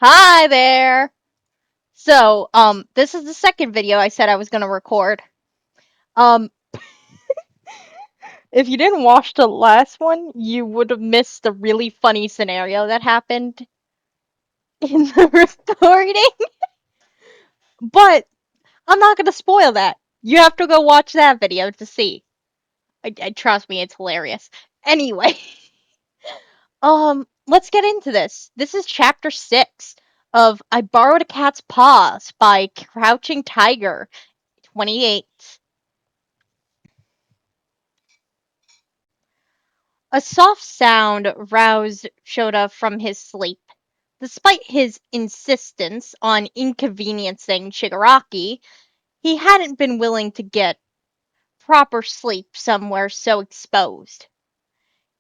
Hi there! This is the second video I said I was gonna record. Um, if you didn't watch the last one, you would have missed the really funny scenario that happened in the recording. But I'm not gonna spoil that. You have to go watch that video to see. Trust me, it's hilarious. Anyway, let's get into this. This is chapter 6 of I Borrowed a Cat's Paws by CrouchingTiger28. A soft sound roused Shota from his sleep. Despite his insistence on inconveniencing Shigaraki, he hadn't been willing to get proper sleep somewhere so exposed.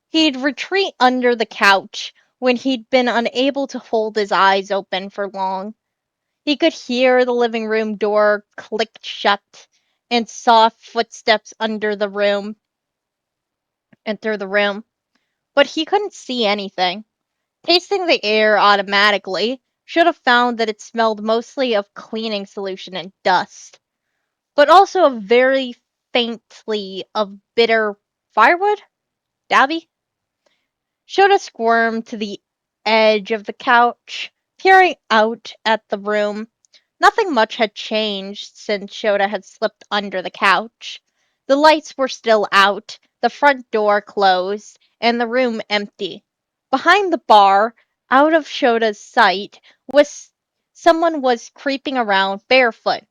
He'd retreat under the couch when he'd been unable to hold his eyes open for long. He could hear the living room door click shut and soft footsteps enter the room, but he couldn't see anything. Tasting the air automatically should have found that it smelled mostly of cleaning solution and dust, but also very faintly of bitter firewood? Dabby? Shota squirmed to the edge of the couch, peering out at the room. Nothing much had changed since Shota had slipped under the couch. The lights were still out, the front door closed, and the room empty. Behind the bar, out of Shota's sight, someone was creeping around barefoot.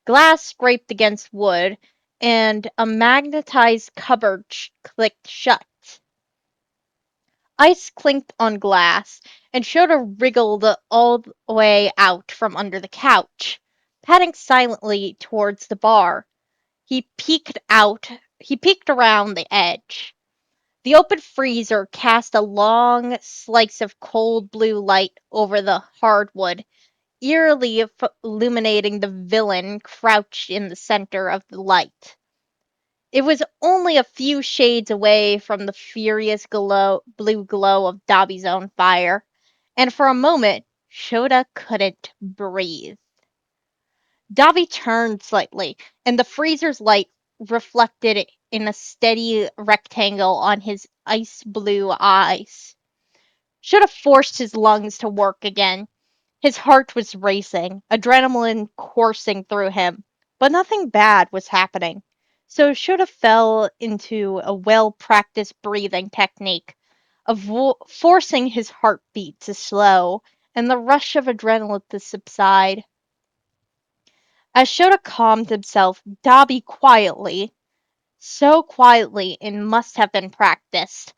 Glass scraped against wood, and a magnetized cupboard clicked shut. Ice clinked on glass, and Shota wriggled all the way out from under the couch, padding silently towards the bar. He peeked around the edge. The open freezer cast a long slice of cold blue light over the hardwood, eerily illuminating the villain crouched in the center of the light. It was only a few shades away from the furious blue glow of Dobby's own fire, and for a moment Shota couldn't breathe. Dobby turned slightly, and the freezer's light reflected in a steady rectangle on his ice blue eyes. Shota forced his lungs to work again. His heart was racing, adrenaline coursing through him, but nothing bad was happening. So Shota fell into a well-practiced breathing technique of forcing his heartbeat to slow and the rush of adrenaline to subside. As Shota calmed himself, Dobby quietly, so quietly it must have been practiced,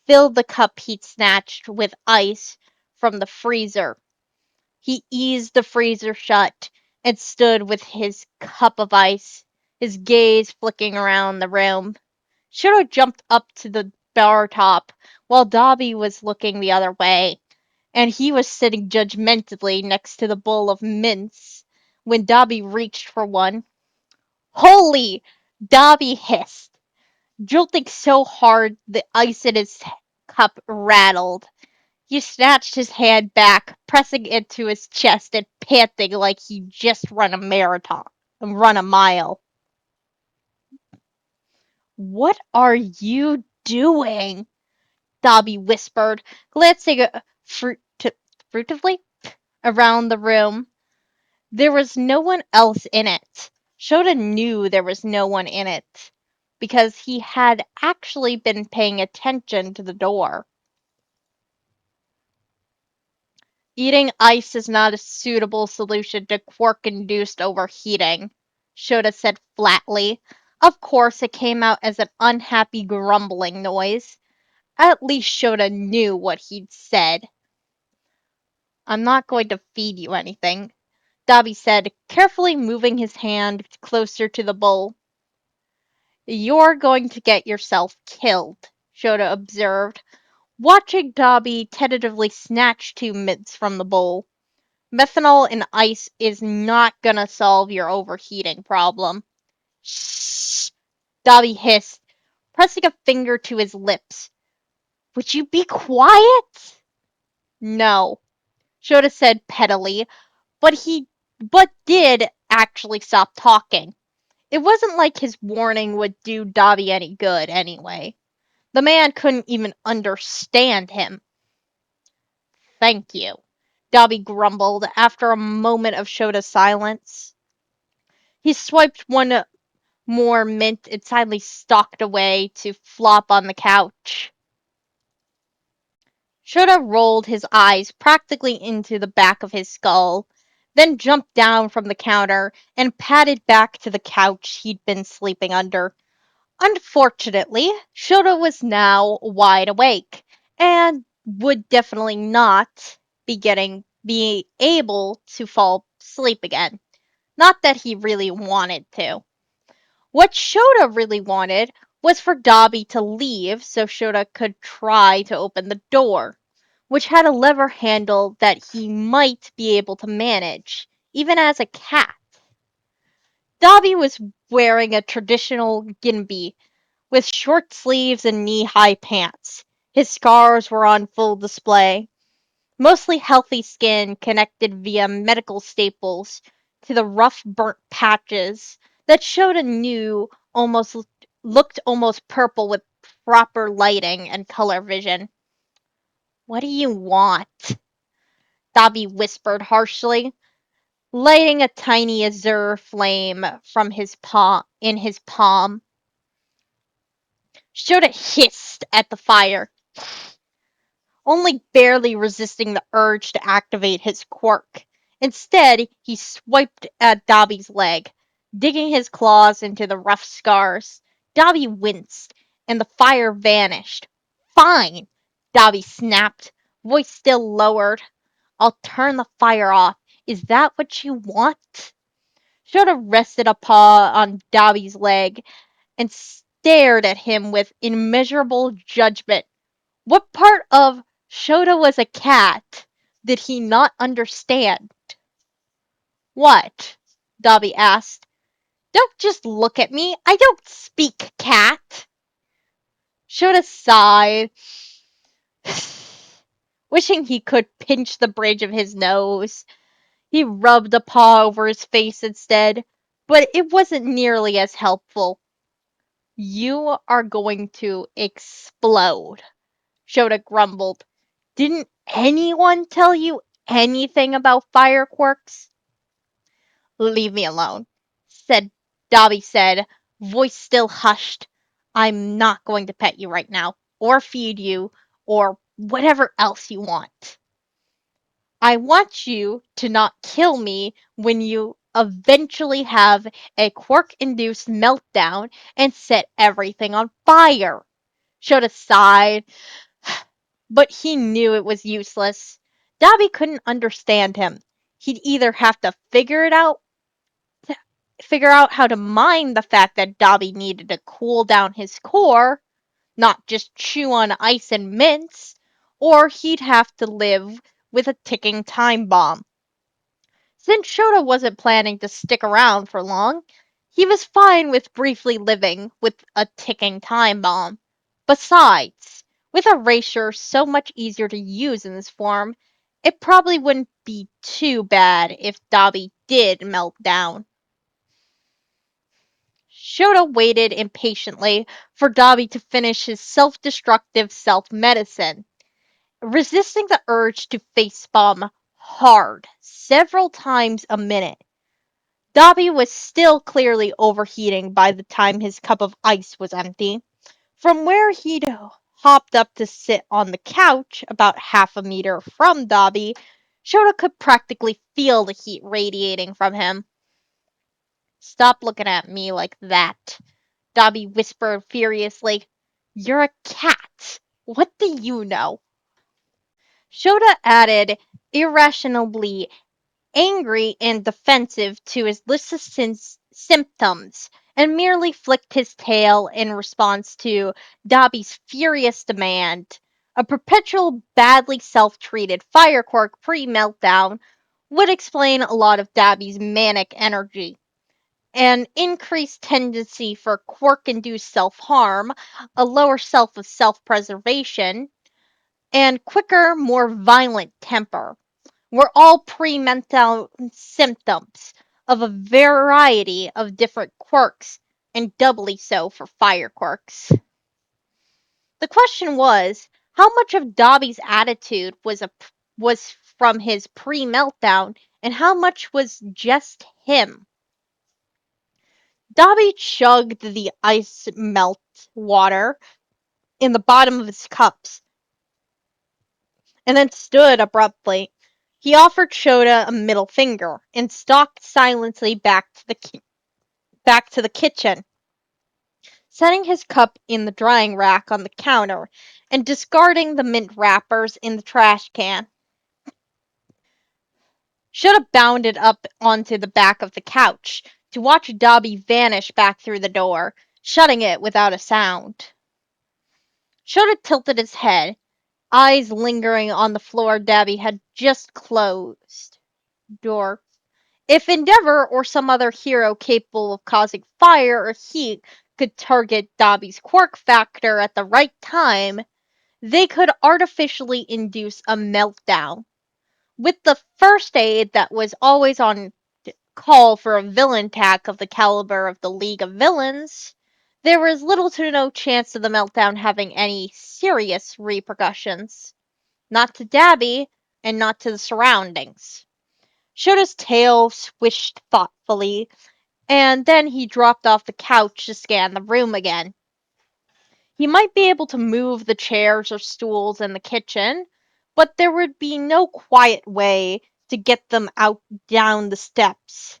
filled the cup he'd snatched with ice from the freezer. He eased the freezer shut and stood with his cup of ice, his gaze flicking around the room. Shota jumped up to the bar top while Dobby was looking the other way, and he was sitting judgmentally next to the bowl of mints when Dobby reached for one. Holy! Dobby hissed, jolting so hard the ice in his cup rattled. He snatched his hand back, pressing it to his chest and panting like he'd just run a marathon and run a mile. What are you doing? Dobby whispered, glancing furtively around the room. There was no one else in it. Shota knew there was no one in it, because he had actually been paying attention to the door. Eating ice is not a suitable solution to quark-induced overheating, Shota said flatly. Of course, it came out as an unhappy grumbling noise. At least Shota knew what he'd said. I'm not going to feed you anything, Dobby said, carefully moving his hand closer to the bowl. You're going to get yourself killed, Shota observed, watching Dobby tentatively snatch 2 mints from the bowl. Methanol in ice is not gonna solve your overheating problem. Shh! Dobby hissed, pressing a finger to his lips. Would you be quiet? No. Shota said pettily, but did actually stop talking. It wasn't like his warning would do Dobby any good anyway. The man couldn't even understand him. Thank you, Dobby grumbled after a moment of Shota's silence. He swiped one more mint and silently stalked away to flop on the couch. Shota rolled his eyes practically into the back of his skull, then jumped down from the counter and padded back to the couch he'd been sleeping under. Unfortunately, Shota was now wide awake and would definitely not be able to fall asleep again. Not that he really wanted to. What Shota really wanted was for Dobby to leave so Shota could try to open the door, which had a lever handle that he might be able to manage, even as a cat. Dobby was wearing a traditional ginby with short sleeves and knee-high pants. His scars were on full display, mostly healthy skin connected via medical staples to the rough burnt patches that showed a new almost looked almost purple with proper lighting and color vision. What do you want? Dobby whispered harshly, lighting a tiny azure flame from his palm. Shota hissed at the fire, only barely resisting the urge to activate his quirk. Instead, he swiped at Dobby's leg, digging his claws into the rough scars. Dobby winced, and the fire vanished. Fine, Dobby snapped, voice still lowered. I'll turn the fire off. Is that what you want? Shota rested a paw on Dobby's leg and stared at him with immeasurable judgment. What part of Shota was a cat did he not understand? What? Dobby asked. Don't just look at me. I don't speak cat. Shota sighed, wishing he could pinch the bridge of his nose. He rubbed a paw over his face instead, but it wasn't nearly as helpful. You are going to explode, Shota grumbled. Didn't anyone tell you anything about fire quirks? Leave me alone, said Dobby said, voice still hushed. I'm not going to pet you right now, or feed you, or whatever else you want. I want you to not kill me when you eventually have a quirk-induced meltdown and set everything on fire. Shota sighed, but he knew it was useless. Dobby couldn't understand him. He'd either have to figure out how to mine the fact that Dobby needed to cool down his core, not just chew on ice and mints, or he'd have to live with a ticking time bomb. Since Shota wasn't planning to stick around for long, he was fine with briefly living with a ticking time bomb. Besides, with Erasure so much easier to use in this form, it probably wouldn't be too bad if Dobby did melt down. Shota waited impatiently for Dobby to finish his self-destructive self-medicine, resisting the urge to facepalm hard several times a minute. Dobby was still clearly overheating by the time his cup of ice was empty. From where he'd hopped up to sit on the couch, about half a meter from Dobby, Shota could practically feel the heat radiating from him. Stop looking at me like that, Dobby whispered furiously. You're a cat. What do you know? Shota added, irrationally angry and defensive to his list of symptoms, and merely flicked his tail in response to Dobby's furious demand. A perpetual, badly self-treated fire quirk pre-meltdown would explain a lot of Dobby's manic energy. An increased tendency for quirk-induced self-harm, a lower self of self-preservation, and quicker, more violent temper. were all pre-meltdown symptoms of a variety of different quirks, and doubly so for fire quirks. The question was, how much of Dobby's attitude was from his pre-meltdown, and how much was just him? Dobby chugged the ice melt water in the bottom of his cups, and then stood abruptly. He offered Shota a middle finger, and stalked silently back to the kitchen, setting his cup in the drying rack on the counter, and discarding the mint wrappers in the trash can. Shota bounded up onto the back of the couch to watch Dobby vanish back through the door, shutting it without a sound. Shota tilted his head, eyes lingering on the floor Dobby had just closed. Door. If Endeavor or some other hero capable of causing fire or heat could target Dobby's quirk factor at the right time, they could artificially induce a meltdown. With the first aid that was always on call for a villain attack of the caliber of the League of Villains, there was little to no chance of the meltdown having any serious repercussions. Not to Dabby, and not to the surroundings. Shota's tail swished thoughtfully, and then he dropped off the couch to scan the room again. He might be able to move the chairs or stools in the kitchen, but there would be no quiet way to get them out down the steps.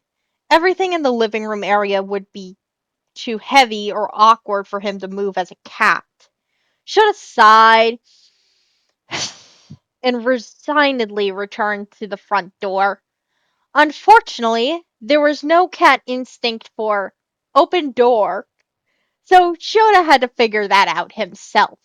Everything in the living room area would be too heavy or awkward for him to move as a cat. Shota sighed and resignedly returned to the front door. Unfortunately, there was no cat instinct for open door, so Shota had to figure that out himself.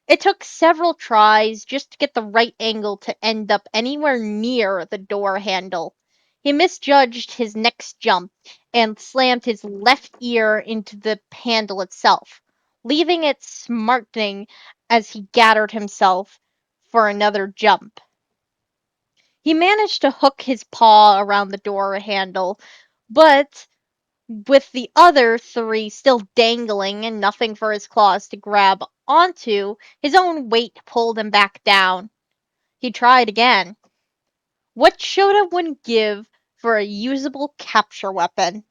It took several tries just to get the right angle to end up anywhere near the door handle. He misjudged his next jump and slammed his left ear into the handle itself, leaving it smarting as he gathered himself for another jump. He managed to hook his paw around the door handle, but with the other three still dangling and nothing for his claws to grab onto, his own weight pulled him back down. He tried again. What Shota wouldn't give for a usable capture weapon.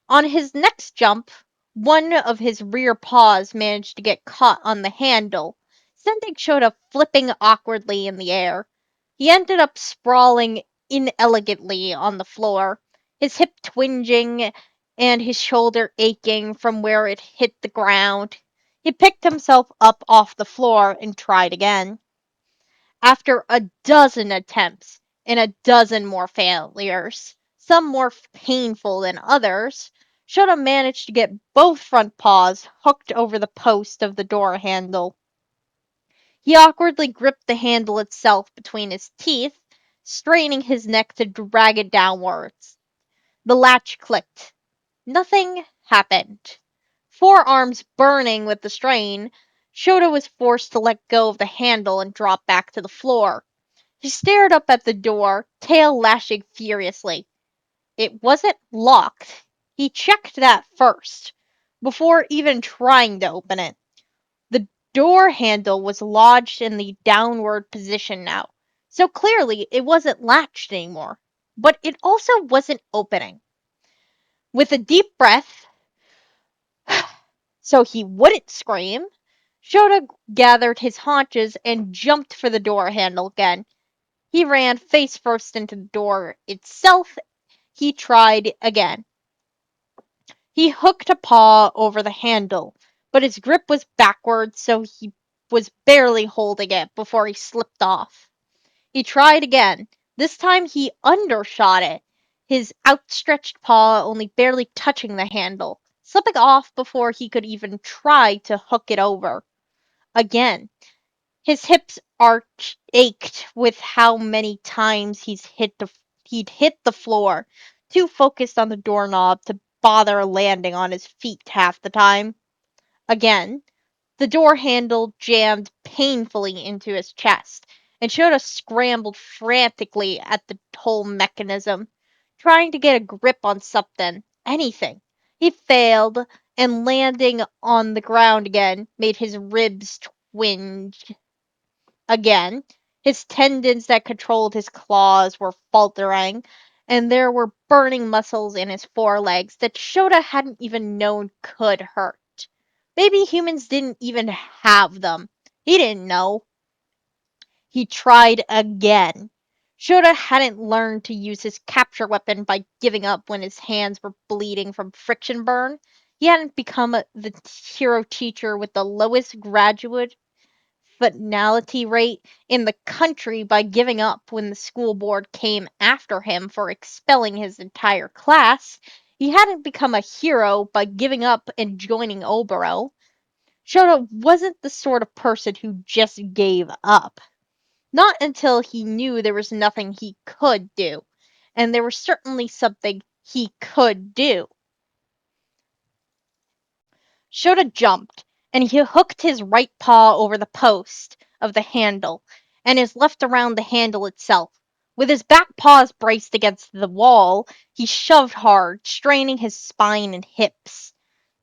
On his next jump, one of his rear paws managed to get caught on the handle, sending Shota flipping awkwardly in the air. He ended up sprawling inelegantly on the floor, his hip twinging and his shoulder aching from where it hit the ground. He picked himself up off the floor and tried again. After a dozen attempts and a dozen more failures, some more painful than others, Shota managed to get both front paws hooked over the post of the door handle. He awkwardly gripped the handle itself between his teeth, straining his neck to drag it downwards. The latch clicked. Nothing happened. Forearms burning with the strain, Shota was forced to let go of the handle and drop back to the floor. He stared up at the door, tail lashing furiously. It wasn't locked. He checked that first, before even trying to open it. The door handle was lodged in the downward position now, so clearly it wasn't latched anymore. But it also wasn't opening. With a deep breath, so he wouldn't scream, Shota gathered his haunches and jumped for the door handle again. He ran face first into the door itself. He tried again. He hooked a paw over the handle, but his grip was backward, so he was barely holding it before he slipped off. He tried again. This time he undershot it, his outstretched paw only barely touching the handle, slipping off before he could even try to hook it over. Again. His hips ached with how many times he'd hit the floor, too focused on the doorknob to bother landing on his feet half the time. Again, the door handle jammed painfully into his chest, and Shota scrambled frantically at the whole mechanism, trying to get a grip on something, anything. He failed, and landing on the ground again made his ribs twinge again. His tendons that controlled his claws were faltering, and there were burning muscles in his forelegs that Shota hadn't even known could hurt. Maybe humans didn't even have them. He didn't know. He tried again. Shota hadn't learned to use his capture weapon by giving up when his hands were bleeding from friction burn. He hadn't become the hero teacher with the lowest graduate fatality rate in the country by giving up when the school board came after him for expelling his entire class. He hadn't become a hero by giving up and joining Obero. Shota wasn't the sort of person who just gave up. Not until he knew there was nothing he could do. And there was certainly something he could do. Shota jumped, and he hooked his right paw over the post of the handle, and his left around the handle itself. With his back paws braced against the wall, he shoved hard, straining his spine and hips.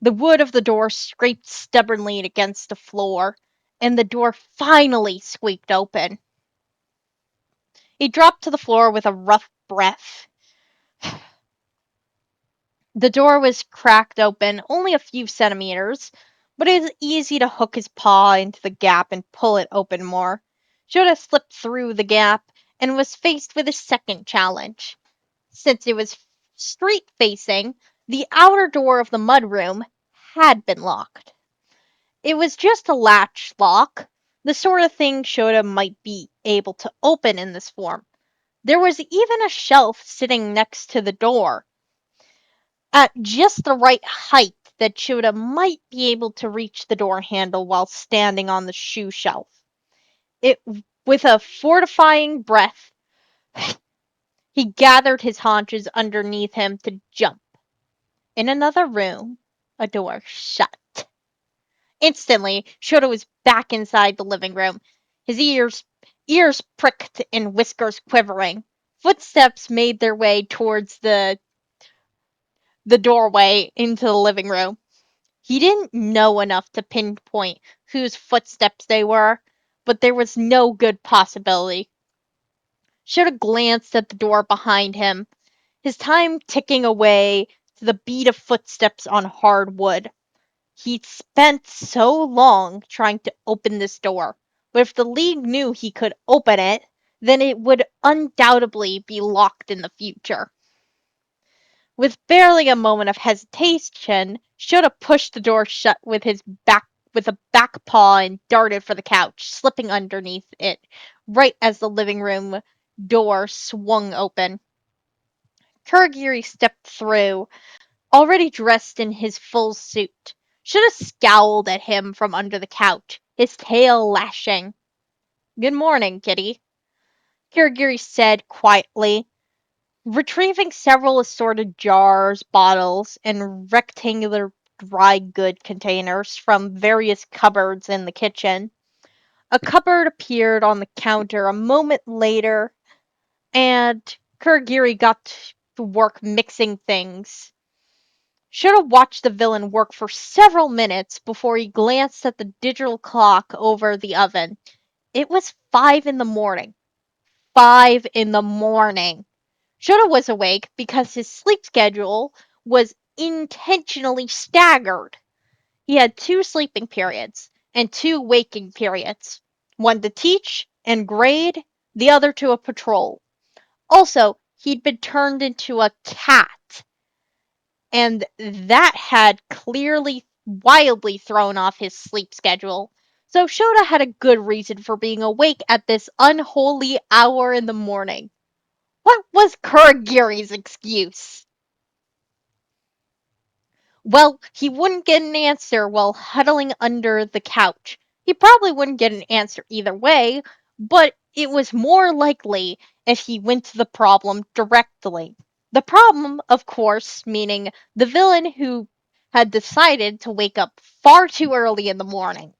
The wood of the door scraped stubbornly against the floor, and the door finally squeaked open. He dropped to the floor with a rough breath. The door was cracked open only a few centimeters, but it was easy to hook his paw into the gap and pull it open more. Shota slipped through the gap and was faced with a second challenge. Since it was street facing, the outer door of the mudroom had been locked. It was just a latch lock, the sort of thing Shota might be able to open in this form. There was even a shelf sitting next to the door, at just the right height that Shota might be able to reach the door handle while standing on the shoe shelf. With a fortifying breath, he gathered his haunches underneath him to jump. In another room, a door shut. Instantly, Shota was back inside the living room, his ears pricked and whiskers quivering. Footsteps made their way towards the doorway into the living room. He didn't know enough to pinpoint whose footsteps they were, but there was no good possibility. Shota glanced at the door behind him, his time ticking away to the beat of footsteps on hard wood. He'd spent so long trying to open this door, but if the League knew he could open it, then it would undoubtedly be locked in the future. With barely a moment of hesitation, Shota pushed the door shut with a back paw and darted for the couch, slipping underneath it, right as the living room door swung open. Kuragiri stepped through, already dressed in his full suit. Shota scowled at him from under the couch, his tail lashing. "Good morning, Kitty," Kuragiri said quietly, retrieving several assorted jars, bottles, and rectangular dry good containers from various cupboards in the kitchen. A cupboard appeared on the counter a moment later, and Kuragiri got to work mixing things. Shota watched the villain work for several minutes before he glanced at the digital clock over the oven. It was 5 in the morning. 5 in the morning. Shota was awake because his sleep schedule was intentionally staggered. He had 2 sleeping periods and 2 waking periods, one to teach and grade, the other to a patrol. Also, he'd been turned into a cat, and that had clearly wildly thrown off his sleep schedule. So Shota had a good reason for being awake at this unholy hour in the morning. What was Kuragiri's excuse? Well, he wouldn't get an answer while huddling under the couch. He probably wouldn't get an answer either way, but it was more likely if he went to the problem directly. The problem, of course, meaning the villain who had decided to wake up far too early in the morning.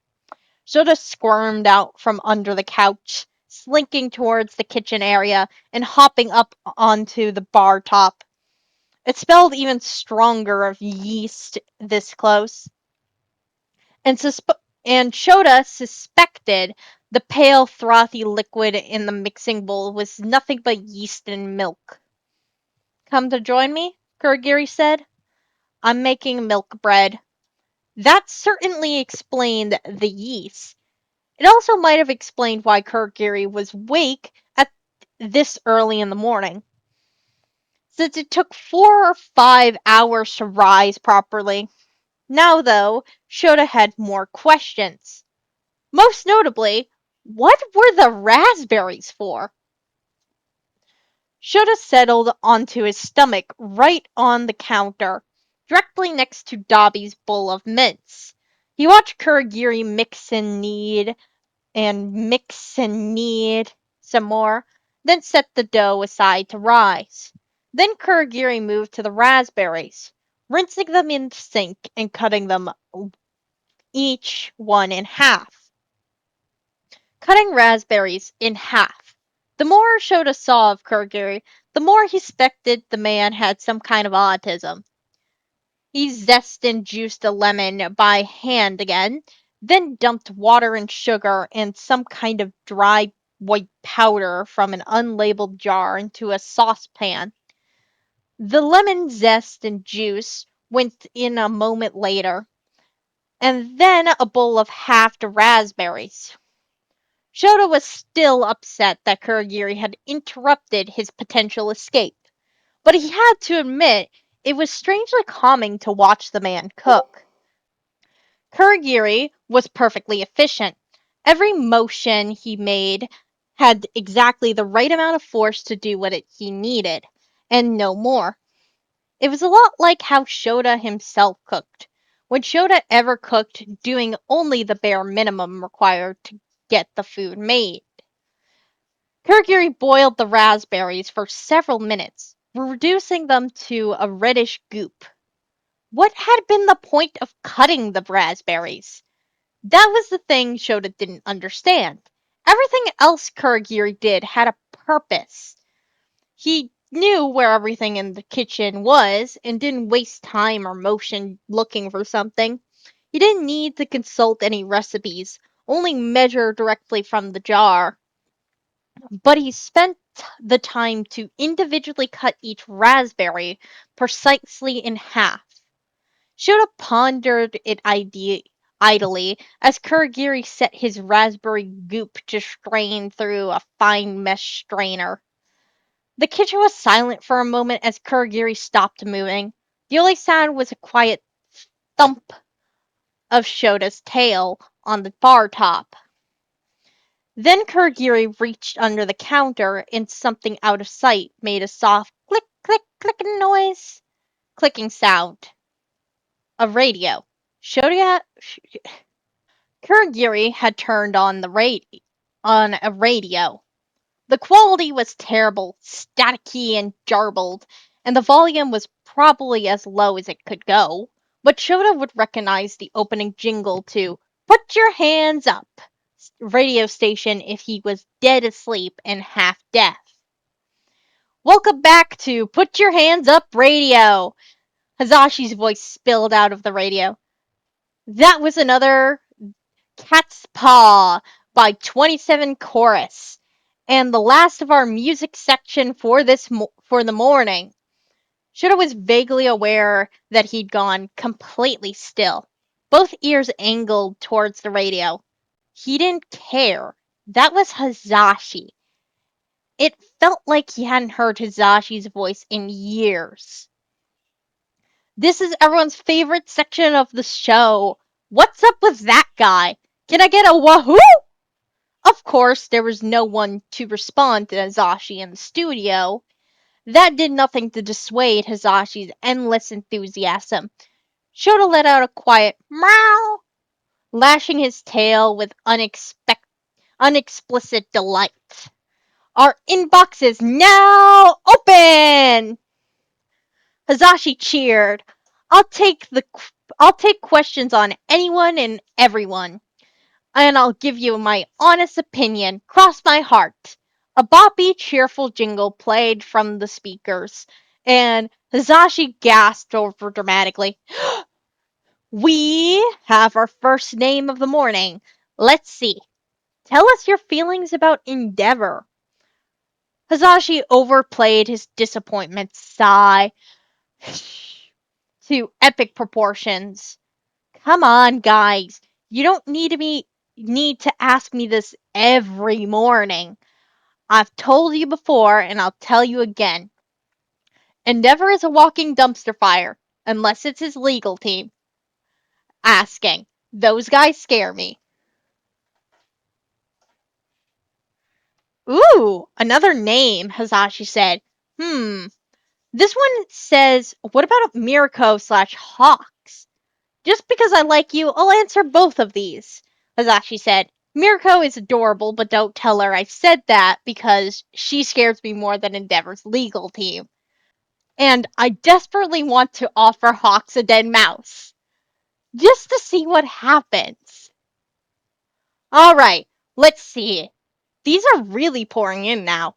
Shota squirmed out from under the couch, slinking towards the kitchen area and hopping up onto the bar top. It smelled even stronger of yeast this close, and Shota suspected the pale, frothy liquid in the mixing bowl was nothing but yeast and milk. "Come to join me?" Kurogiri said. "I'm making milk bread." That certainly explained the yeast. It also might have explained why Kurogiri was awake at this early in the morning, since it took 4 or 5 hours to rise properly. Now, though, Shota had more questions. Most notably, what were the raspberries for? Shota settled onto his stomach right on the counter, directly next to Dobby's bowl of mints. He watched Kurogiri mix and knead some more, then set the dough aside to rise. Then Kurogiri moved to the raspberries, rinsing them in the sink and cutting them each one in half. Cutting raspberries in half. The more Shota saw of Kurogiri, the more he suspected the man had some kind of autism. He zested and juiced a lemon by hand again, then dumped water and sugar and some kind of dry white powder from an unlabeled jar into a saucepan. The lemon zest and juice went in a moment later, and then a bowl of halved raspberries. Shota was still upset that Kurogiri had interrupted his potential escape, but he had to admit it was strangely calming to watch the man cook. Kurogiri was perfectly efficient. Every motion he made had exactly the right amount of force to do what he needed, and no more. It was a lot like how Shota himself cooked. When Shota ever cooked, doing only the bare minimum required to get the food made. Kurogiri boiled the raspberries for several minutes, reducing them to a reddish goop. What had been the point of cutting the raspberries? That was the thing Shota didn't understand. Everything else Kurogiri did had a purpose. He knew where everything in the kitchen was and didn't waste time or motion looking for something. He didn't need to consult any recipes, only measure directly from the jar. But he spent the time to individually cut each raspberry precisely in half. Shota pondered it idly as Kurogiri set his raspberry goop to strain through a fine mesh strainer. The kitchen was silent for a moment as Kurogiri stopped moving. The only sound was a quiet thump of Shota's tail on the bar top. Then Kurogiri reached under the counter and something out of sight made a soft click, click, clicking noise. Clicking sound. A radio. Shota Kurogiri had turned on a radio. The quality was terrible, staticky and jarbled, and the volume was probably as low as it could go. But Shota would recognize the opening jingle to "Put Your Hands Up" radio station if he was dead asleep and half deaf. "Welcome back to Put Your Hands Up Radio," Hazashi's voice spilled out of the radio. That was another Cat's Paw by 27 Chorus, and the last of our music section for for the morning. Shota was vaguely aware that he'd gone completely still, both ears angled towards the radio. He didn't care. That was Hazashi. It felt like he hadn't heard Hazashi's voice in years. "This is everyone's favorite section of the show. What's up with that guy? Can I get a wahoo?" Of course, there was no one to respond to Hazashi in the studio. That did nothing to dissuade Hazashi's endless enthusiasm. Shota let out a quiet meow, lashing his tail with unexplicit delight. "Our inbox is now open!" Hazashi cheered. I'll take questions on anyone and everyone. and I'll give you my honest opinion, cross my heart. A boppy, cheerful jingle played from the speakers, and Hizashi gasped over dramatically. We have our first name of the morning. Let's see. Tell us your feelings about Endeavor. Hizashi overplayed his disappointment sigh to epic proportions. Come on, guys. You don't need to ask me this every morning. I've told you before and I'll tell you again. Endeavor is a walking dumpster fire, unless it's his legal team. Asking. Those guys scare me. Ooh, another name, Hazashi said. This one says, what about Mirko/Hawks? Just because I like you, I'll answer both of these, Hazashi said. Mirko is adorable, but don't tell her I said that because she scares me more than Endeavor's legal team. And I desperately want to offer Hawks a dead mouse. Just to see what happens. Alright, let's see. These are really pouring in now.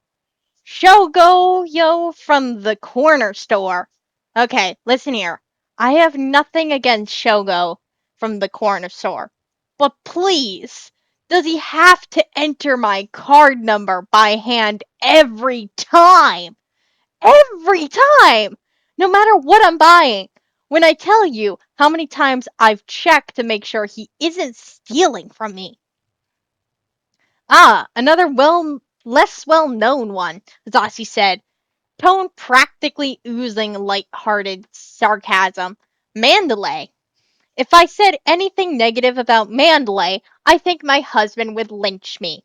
Shogo Yo from the corner store. Okay, listen here. I have nothing against Shogo from the corner store. But please, does he have to enter my card number by hand every time? Every time! No matter what I'm buying. When I tell you how many times I've checked to make sure he isn't stealing from me. Ah, another less well-known one, Zashi said, tone practically oozing light-hearted sarcasm. Mandalay. If I said anything negative about Mandalay, I think my husband would lynch me.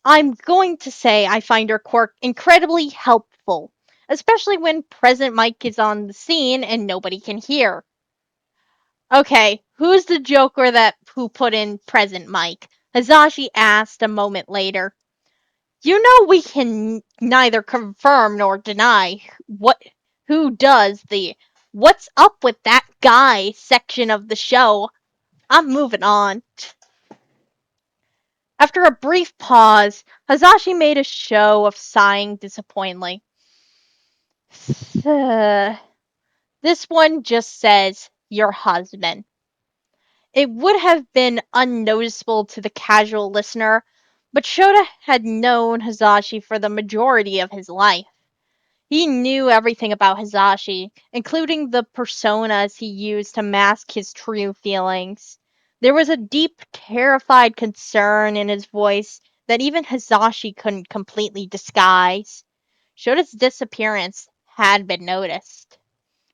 I'm going to say I find her quirk incredibly helpful, especially when President Mike is on the scene and nobody can hear. Okay, who's the Joker who put in President Mike? Hazashi asked a moment later. You know we can neither confirm nor deny who does the "What's up with that guy" section of the show. I'm moving on. After a brief pause, Hazashi made a show of sighing disappointingly. This one just says, your husband. It would have been unnoticeable to the casual listener, but Shota had known Hazashi for the majority of his life. He knew everything about Hazashi, including the personas he used to mask his true feelings. There was a deep, terrified concern in his voice that even Hazashi couldn't completely disguise. Shota's disappearance had been noticed.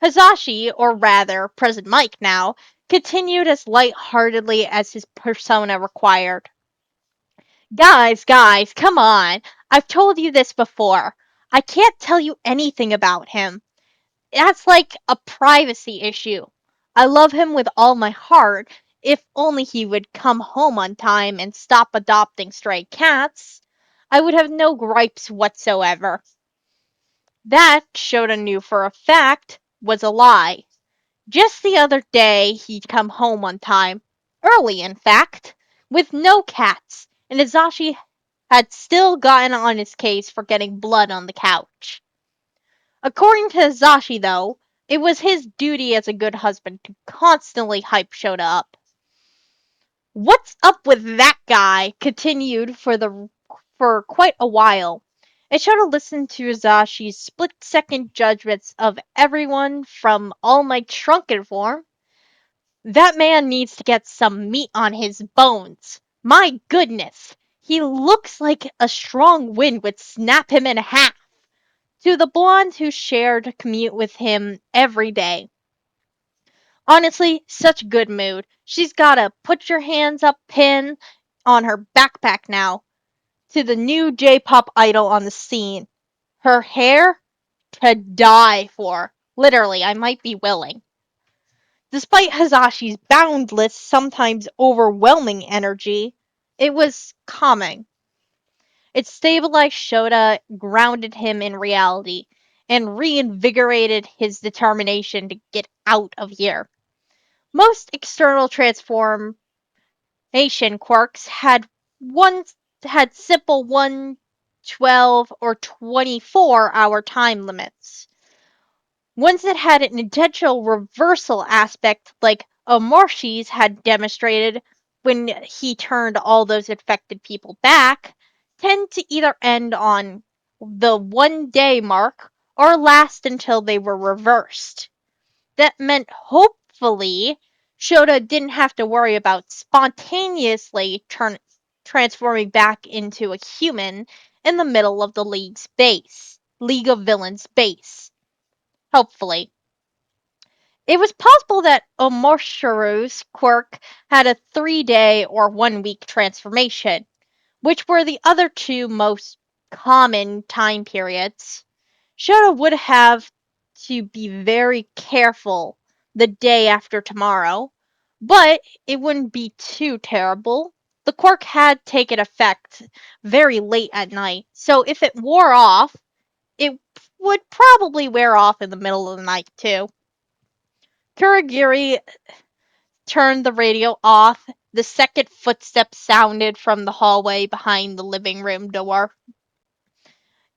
Hazashi, or rather, President Mike now, continued as light-heartedly as his persona required. Guys, come on. I've told you this before. I can't tell you anything about him. That's like a privacy issue. I love him with all my heart, if only he would come home on time and stop adopting stray cats. I would have no gripes whatsoever. That, Shota knew for a fact, was a lie. Just the other day, he'd come home on time. Early, in fact. With no cats, and Hazashi had still gotten on his case for getting blood on the couch. According to Hazashi, though, it was his duty as a good husband to constantly hype Shota up. What's up with that guy? Continued for quite a while. And Shota listened to Hazashi's split-second judgments of everyone from All Might Shrunken form. That man needs to get some meat on his bones. My goodness, he looks like a strong wind would snap him in half. To the blonde who shared a commute with him every day. Honestly, such good mood. She's got a put your hands up pin on her backpack now. To the new J-pop idol on the scene. Her hair? To die for. Literally, I might be willing. Despite Hazashi's boundless, sometimes overwhelming energy, it was calming. It stabilized Shota, grounded him in reality, and reinvigorated his determination to get out of here. Most external Asian quirks had simple 1, 12, or 24-hour time limits. Ones that had an intentional reversal aspect, like Omoshi's had demonstrated when he turned all those infected people back, tend to either end on the 1 day mark or last until they were reversed. That meant hopefully Shota didn't have to worry about spontaneously transforming back into a human in the middle of the League of Villains base. Hopefully. It was possible that Omoshiru's quirk had a 3-day or 1 week transformation, which were the other two most common time periods. Shota would have to be very careful the day after tomorrow, but it wouldn't be too terrible. The quirk had taken effect very late at night, so if it wore off, it would probably wear off in the middle of the night too. Kurogiri turned the radio off. The second footsteps sounded from the hallway behind the living room door.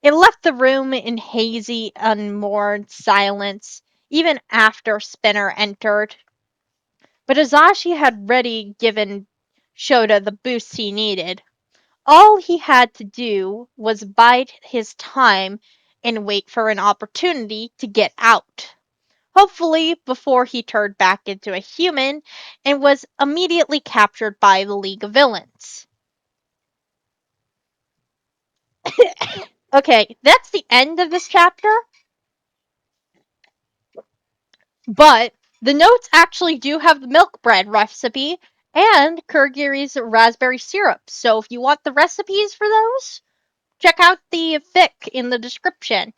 It left the room in hazy, unmoored silence, even after Spinner entered. But Azashi had already given Shota the boost he needed. All he had to do was bide his time and wait for an opportunity to get out. Hopefully before he turned back into a human and was immediately captured by the League of Villains. Okay, that's the end of this chapter, but the notes actually do have the milk bread recipe and Kurogiri's raspberry syrup. So if you want the recipes for those, check out the fic in the description.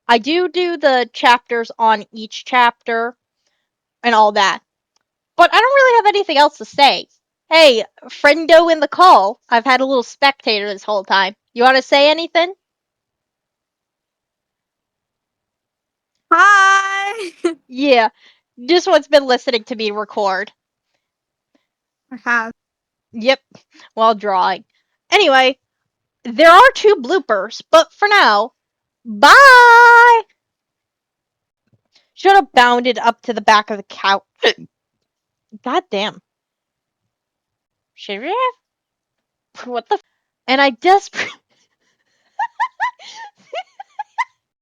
I do the chapters on each chapter and all that. But I don't really have anything else to say. Hey, friendo in the call. I've had a little spectator this whole time. You want to say anything? Hi! Yeah, this one's been listening to me record. I have. Yep, while drawing. Anyway, there are 2 bloopers, but for now, bye! Should have bounded up to the back of the couch. God damn. Should we have? What the? And I desperately.